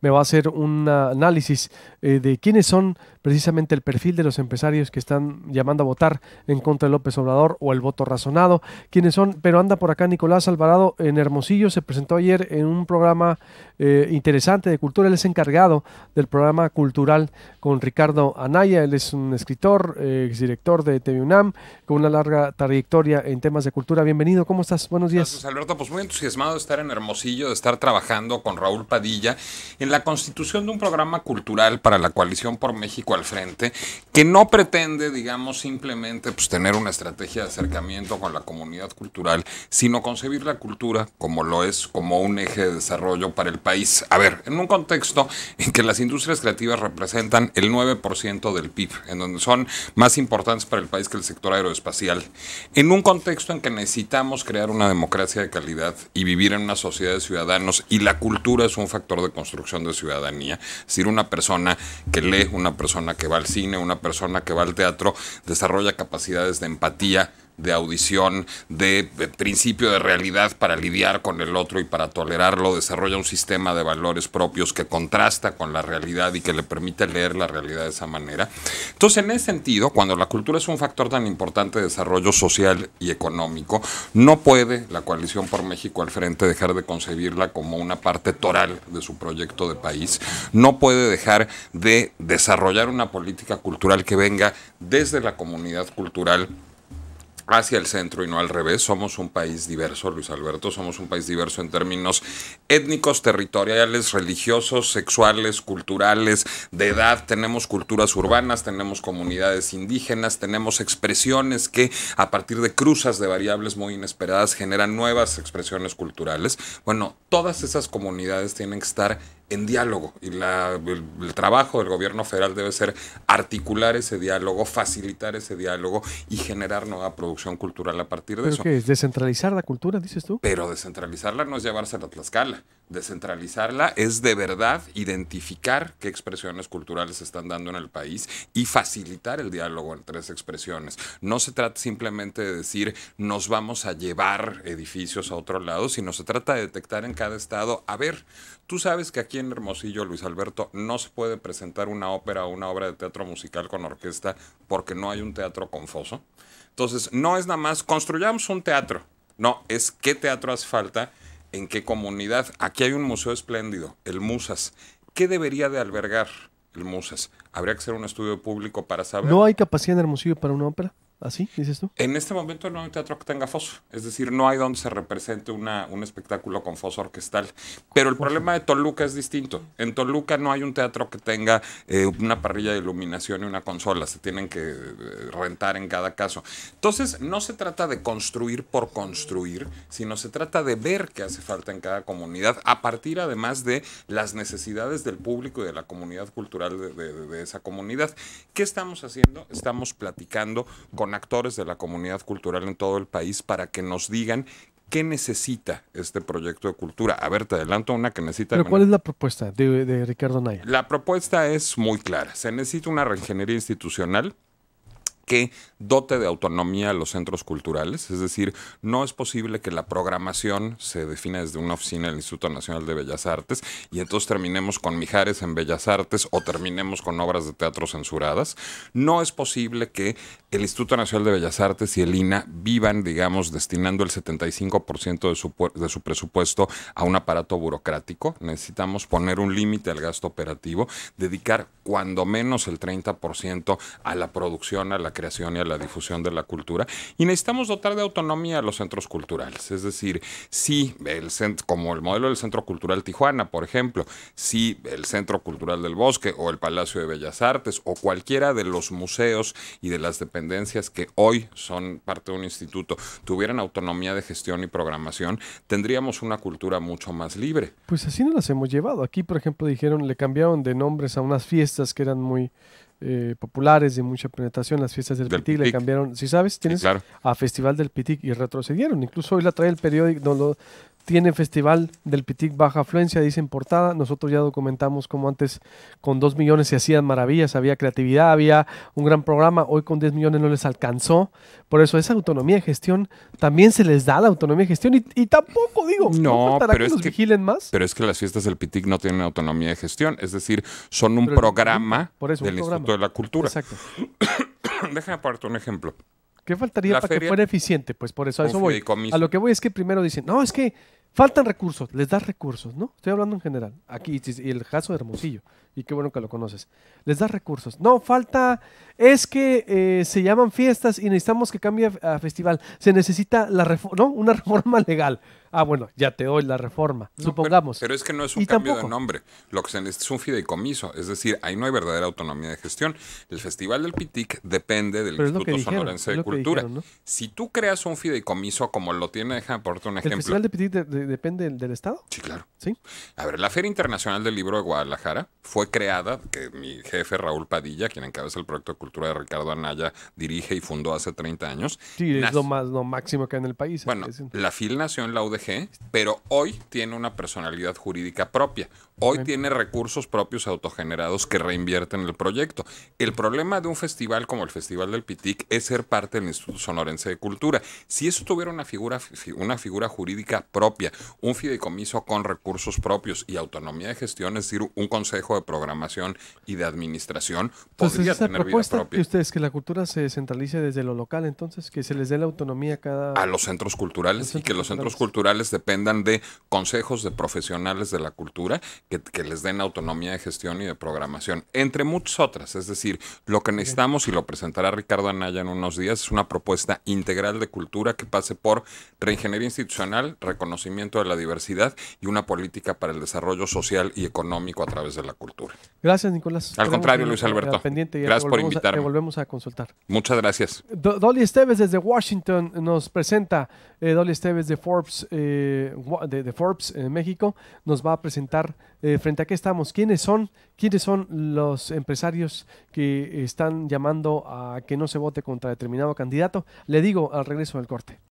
Me va a hacer un análisis de quiénes son precisamente el perfil de los empresarios que están llamando a votar en contra de López Obrador o el voto razonado, quiénes son, pero anda por acá Nicolás Alvarado en Hermosillo, se presentó ayer en un programa interesante de cultura, él es encargado del programa cultural con Ricardo Anaya, él es un escritor, exdirector de TV UNAM, con una larga trayectoria en temas de cultura. Bienvenido, ¿cómo estás? Buenos días. Gracias, Alberto. Pues muy entusiasmado de estar en Hermosillo, de estar trabajando con Raúl Padilla en la constitución de un programa cultural para la Coalición por México al Frente, que no pretende, digamos, simplemente pues, tener una estrategia de acercamiento con la comunidad cultural, sino concebir la cultura como lo es, como un eje de desarrollo para el país. A ver, en un contexto en que las industrias creativas representan el 9% del PIB, en donde son más importantes para el país que el sector aeroespacial, en un contexto en que necesitamos crear una democracia de calidad y vivir en una sociedad de ciudadanos, y la cultura es un factor de construcción de ciudadanía. Es decir, una persona que lee, una persona que va al cine, una persona que va al teatro, desarrolla capacidades de empatía, de audición, de principio de realidad para lidiar con el otro y para tolerarlo, desarrolla un sistema de valores propios que contrasta con la realidad y que le permite leer la realidad de esa manera. Entonces, en ese sentido, cuando la cultura es un factor tan importante de desarrollo social y económico, no puede la Coalición por México al Frente dejar de concebirla como una parte toral de su proyecto de país, no puede dejar de desarrollar una política cultural que venga desde la comunidad cultural hacia el centro y no al revés. Somos un país diverso, Luis Alberto, somos un país diverso en términos étnicos, territoriales, religiosos, sexuales, culturales, de edad. Tenemos culturas urbanas, tenemos comunidades indígenas, tenemos expresiones que a partir de cruzas de variables muy inesperadas generan nuevas expresiones culturales. Bueno, todas esas comunidades tienen que estar en diálogo y el trabajo del gobierno federal debe ser articular ese diálogo, facilitar ese diálogo y generar nueva producción cultural a partir de ¿Pero eso. qué es? ¿Descentralizar la cultura, dices tú? Pero descentralizarla no es llevársela a Tlaxcala. Descentralizarla es de verdad identificar qué expresiones culturales se están dando en el país y facilitar el diálogo entre esas expresiones. No se trata simplemente de decir nos vamos a llevar edificios a otro lado, sino se trata de detectar en cada estado, a ver, tú sabes que aquí en Hermosillo, Luis Alberto, no se puede presentar una ópera o una obra de teatro musical con orquesta porque no hay un teatro con foso. Entonces, no es nada más construyamos un teatro. No, es qué teatro hace falta, en qué comunidad. Aquí hay un museo espléndido, el Musas. ¿Qué debería de albergar el Musas? Habría que hacer un estudio público para saber. ¿No hay capacidad en Hermosillo para una ópera? ¿Así, dices tú? En este momento no hay teatro que tenga foso, es decir, no hay donde se represente un espectáculo con foso orquestal. Pero el problema de Toluca es distinto. En Toluca no hay un teatro que tenga una parrilla de iluminación y una consola, se tienen que rentar en cada caso. Entonces, no se trata de construir por construir, sino se trata de ver qué hace falta en cada comunidad, a partir además de las necesidades del público y de la comunidad cultural de esa comunidad. ¿Qué estamos haciendo? Estamos platicando con actores de la comunidad cultural en todo el país para que nos digan qué necesita este proyecto de cultura. A ver, te adelanto una que necesita... ¿Pero cuál es la propuesta de Ricardo Naya? La propuesta es muy clara. Se necesita una reingeniería institucional que dote de autonomía a los centros culturales, es decir, no es posible que la programación se defina desde una oficina del Instituto Nacional de Bellas Artes y entonces terminemos con Mijares en Bellas Artes o terminemos con obras de teatro censuradas. No es posible que el Instituto Nacional de Bellas Artes y el INA vivan, digamos, destinando el 75% de su presupuesto a un aparato burocrático. Necesitamos poner un límite al gasto operativo, dedicar cuando menos el 30% a la producción, a la creación y a la difusión de la cultura, y necesitamos dotar de autonomía a los centros culturales. Es decir, si como el modelo del Centro Cultural Tijuana, por ejemplo, si el Centro Cultural del Bosque o el Palacio de Bellas Artes o cualquiera de los museos y de las dependencias que hoy son parte de un instituto tuvieran autonomía de gestión y programación, tendríamos una cultura mucho más libre. Pues así no las hemos llevado. Aquí, por ejemplo, dijeron, le cambiaron de nombres a unas fiestas que eran muy populares, de mucha penetración, las fiestas del Pitic, le cambiaron, si sabes, tienes Sí, claro. a Festival del Pitic y retrocedieron. Incluso hoy la trae el periódico, tiene Festival del Pitic baja afluencia, dice en portada. Nosotros ya documentamos cómo antes con 2 millones se hacían maravillas, había creatividad, había un gran programa. Hoy con 10 millones no les alcanzó. Por eso esa autonomía de gestión, también se les da la autonomía de gestión y tampoco, digo, No, faltará pero que es los que- vigilen más. Pero es que las fiestas del Pitic no tienen autonomía de gestión, es decir, son un Pero programa por eso, un del programa. Instituto de la Cultura. Exacto. Déjame ponerte un ejemplo. ¿Qué faltaría La para que feria- fuera eficiente? Pues por eso, a Un eso voy. fideicomiso. A lo que voy es que primero dicen, no, es que faltan recursos, les das recursos, ¿no? Estoy hablando en general. Aquí, y el caso de Hermosillo, y qué bueno que lo conoces. Les das recursos. No, falta, es que se llaman fiestas y necesitamos que cambie a festival. Se necesita ¿no? Una reforma legal. Ah, bueno, ya te doy la reforma, No, supongamos. Pero es que no es un Y cambio tampoco. de nombre. Lo que se necesita es un fideicomiso. Es decir, ahí no hay verdadera autonomía de gestión. El Festival del Pitic depende del Pero es lo que Instituto dijeron, Sonorense es de lo que Cultura. dijeron, ¿no? Si tú creas un fideicomiso como lo tiene, déjame ponerte un ¿El ejemplo. Festival de Petit depende del Estado? Sí, claro. Sí. A ver, la Feria Internacional del Libro de Guadalajara fue creada, que mi jefe Raúl Padilla, quien encabeza el proyecto de cultura de Ricardo Anaya, dirige y fundó hace 30 años. Sí, es Nace- lo máximo que hay en el país. Bueno, Es- la FIL nació en la UDG, pero hoy tiene una personalidad jurídica propia. Hoy Ok. tiene recursos propios autogenerados que reinvierten el proyecto. El problema de un festival como el Festival del Pitic es ser parte del Instituto Sonorense de Cultura. Si eso tuviera una figura jurídica propia, un fideicomiso con recursos propios y autonomía de gestión, es decir, un consejo de programación y de administración, Entonces, podría esa tener vida propuesta de propia. ustedes, que la cultura se descentralice desde lo local, entonces, que se les dé la autonomía a cada... A los centros culturales Los y que centros los centros culturales. culturales dependan de consejos de profesionales de la cultura que les den autonomía de gestión y de programación, entre muchas otras. Es decir, lo que necesitamos, y lo presentará Ricardo Anaya en unos días, es una propuesta integral de cultura que pase por reingeniería institucional, reconocimiento de la diversidad y una política para el desarrollo social y económico a través de la cultura. Gracias, Nicolás. Al Quedamos contrario, ahí, Luis Alberto. pendiente, ya Gracias te por volvemos invitarme. Te volvemos a consultar. Muchas gracias. Dolly Esteves desde Washington nos presenta, Dolly Esteves de Forbes, de Forbes México, nos va a presentar frente a qué estamos, quiénes son los empresarios que están llamando a que no se vote contra determinado candidato. Le digo al regreso del corte.